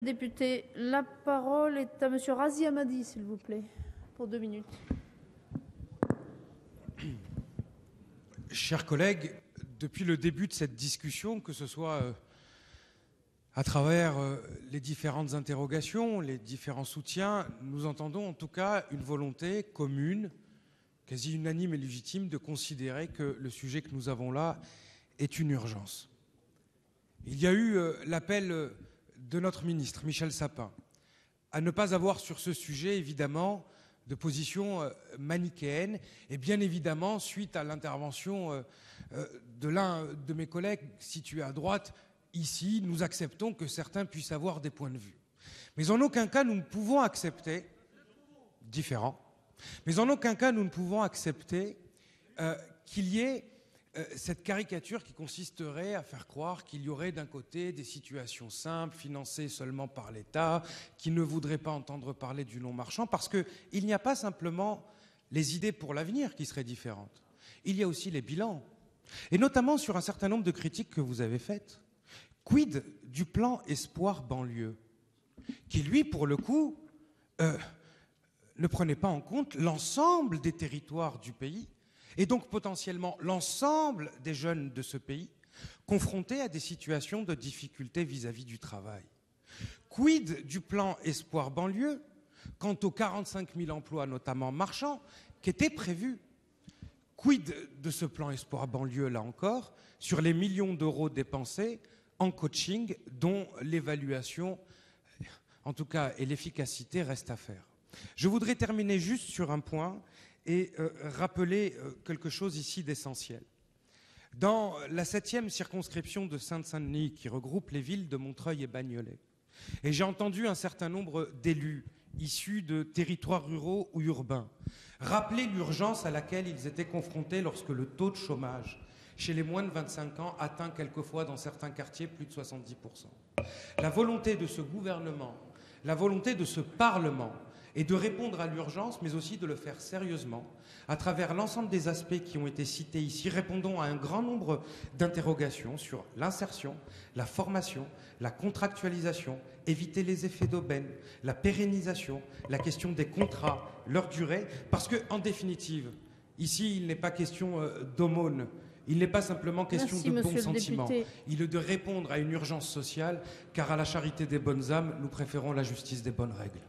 Député, la parole est à Monsieur Razi Hammadi, s'il vous plaît, pour 2 minutes. Chers collègues, depuis le début de cette discussion, que ce soit à travers les différentes interrogations, les différents soutiens, nous entendons en tout cas une volonté commune, quasi unanime et légitime, de considérer que le sujet que nous avons là est une urgence. Il y a eu l'appel de notre ministre, Michel Sapin, à ne pas avoir sur ce sujet, évidemment, de position manichéenne. Et bien évidemment, suite à l'intervention de l'un de mes collègues situé à droite, ici, nous acceptons que certains puissent avoir des points de vue. Mais en aucun cas, nous ne pouvons accepter, différents, mais en aucun cas, nous ne pouvons accepter qu'il y ait cette caricature qui consisterait à faire croire qu'il y aurait d'un côté des situations simples, financées seulement par l'État, qui ne voudraient pas entendre parler du non-marchand, parce qu'il n'y a pas simplement les idées pour l'avenir qui seraient différentes. Il y a aussi les bilans, et notamment sur un certain nombre de critiques que vous avez faites. Quid du plan Espoir banlieue, qui lui, pour le coup, ne prenait pas en compte l'ensemble des territoires du pays, et donc potentiellement l'ensemble des jeunes de ce pays confrontés à des situations de difficulté vis-à-vis du travail. Quid du plan Espoir banlieue quant aux 45 000 emplois, notamment marchands, qui étaient prévus? Quid de ce plan Espoir banlieue, là encore, sur les millions d'euros dépensés en coaching dont l'évaluation, en tout cas, et l'efficacité restent à faire? Je voudrais terminer juste sur un point et rappeler quelque chose ici d'essentiel. Dans la 7e circonscription de Seine-Saint-Denis, qui regroupe les villes de Montreuil et Bagnolet, et j'ai entendu un certain nombre d'élus issus de territoires ruraux ou urbains rappeler l'urgence à laquelle ils étaient confrontés lorsque le taux de chômage chez les moins de 25 ans atteint quelquefois dans certains quartiers plus de 70%. La volonté de ce gouvernement, la volonté de ce Parlement, et de répondre à l'urgence, mais aussi de le faire sérieusement, à travers l'ensemble des aspects qui ont été cités ici, répondant à un grand nombre d'interrogations sur l'insertion, la formation, la contractualisation, éviter les effets d'aubaine, la pérennisation, la question des contrats, leur durée, parce qu'en définitive, ici, il n'est pas question d'aumône, il n'est pas simplement question de bons sentiments. Il est de répondre à une urgence sociale, car à la charité des bonnes âmes, nous préférons la justice des bonnes règles.